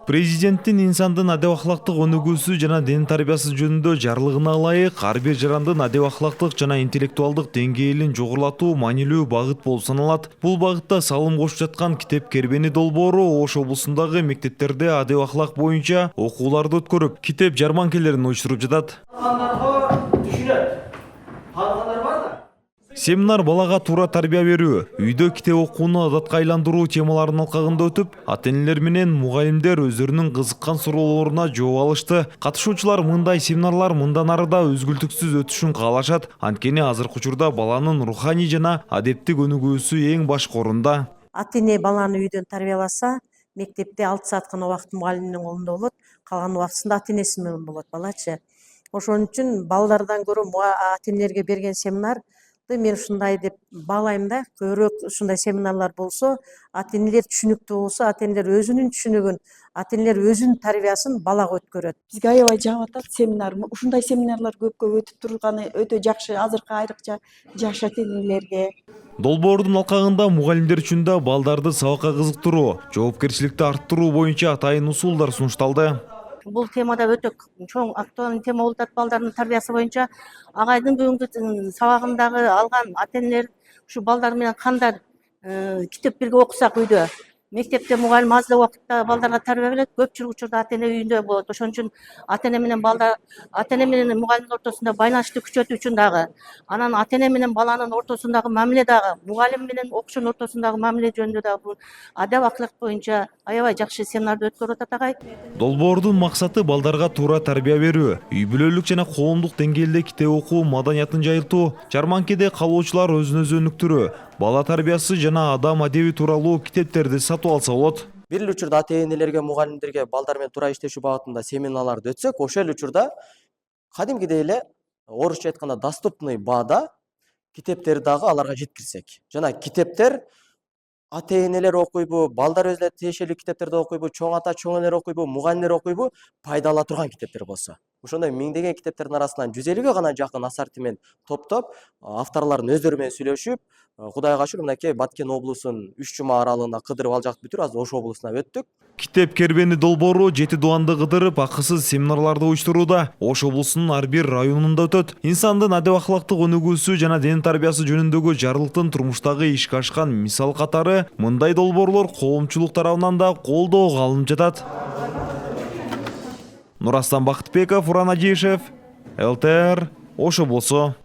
Президенттин инсандын адеп ахлактык өнүгүүсү жана ден тарбиясы жөнүндө жарлыгына ылайык ар бир жарандын адеп ахлактык жана интеллектуалдык деңгээлин жогорулатуу маанилүү багыт болуп саналат. Бул багытта салым кошуп жаткан Китеп Кербени долбоору Ош облусундагы мектептерде адеп ахлак боюнча окууларды өткөрүп, китеп жарманкелерин уюштуруп жатат. Семинар балага туура тарбия берүү, үйдө китеп окууну адатка айландыруу темаларынын алкагында өтүп, ата-энелер менен мугалимдер өздөрүнүн кызыккан суроолоруна жооп алышты. Катышуучулар мындай семинарлар мындан ары да үзгүлтүксүз өтүшүн каалашат. Анткени азыркы учурда баланын руханий жана адептик өнүгүүсү эң башкы орунда. Ата-эне баланы үйдөн тарбияласа, мектепте 6 саат гана убакыт мугалимдин колунда болот, калган убактысында ата-энеси менен болот балачы. Ошон үчүн балдардан көрө ата-энелерге берген семинар мен ушундай деп баалайм да, көбүрөөк ушундай семинарлар болсо, ата-энелер түшүнүктүү болсо, ата-энелер өзүнүн түшүнүгүн, ата-энелер өзүнүн тарбиясын балага өткөрөт. Бизге аябай жагып атат семинар. Ушундай семинарлар көпкө өтүп турганы өтө жакшы, азыркы айрыкча жаш ата-энелерге. Долбоордун алкагында мугалимдер үчүн да балдарды сабакка кызыктыруу, жоопкерчиликти арттыруу боюнча атайын усулдар сунушталды. Бул темада өтө чоң актуалдуу тема болуп атат балдардын тарбиясы боюнча. Агайдын бүгүнкү сабагындагы алган ата-энелер ушу балдар менен кандай китеп бирге окусак үйдө. Мектепте мугалим аз убакытта балдарга тарбия берет, көпчүлүк учурда ата-эне үйүндө болот. Ошон үчүн ата-эне менен балдар, ата-эне менен мугалимдин ортосунда байланышты күчөтүү үчүн дагы, анан ата-эне менен баланын ортосундагы мамиле дагы, мугалим менен окуучунун ортосундагы мамиле жөнүндө дагы бул адеп аклык боюнча аябай жакшы семинарды өткөрүп атат агай. Долбоордун максаты балдарга туура тарбия берүү, үй бүлөлүк жана коомдук деңгээлде китеп окуу маданиятын жайылтуу, жарманкеде калуучулар өзүн өзү өнүктүрүү, бала тарбиясы жана адам адеби тууралуу китептерди сатып алса болот. Бир эле учурда ата-энелерге, мугалимдерге балдар менен туура иштешүү багытында семинарларды өтсөк, ошол эле учурда кадимгидей эле орусча айтканда доступный баада китептер дагы аларга жеткирсек. Жана китептер ата-энелер окуйбу, балдар өзүнө тиешелүү китептерди окуйбу, чоң ата, чоң энелер окуйбу, мугалимдер окуйбу, пайда ала турган китептер болсо. Ошондой миңдеген китептердин арасынан 150ге гана жакын ассортимент топтоп, авторлордун өздөрү менен сүйлөшүп, Кудайга шүгүр, мынакей Баткен облусунун 3 жума аралыгында кыдырып ал жакты бүтүрүп, азыр Ош облусуна өттүк. Китеп Кербени долбоору 7 дуанды кыдырып, акысыз семинарларды уюштурууда. Ош облусунун ар бир районунда өтөт. Инсандын адеп ахлактык өнүгүүсү жана ден тарбиясы жөнүндөгү жарлыктын турмуштагы ишке ашкан мисал катары мындай долбоорлор коомчулук тарабынан да колдоого алынып жатат. Нурастан Бактыбеков, Уран Адишев, ЛТР, Ош облусу.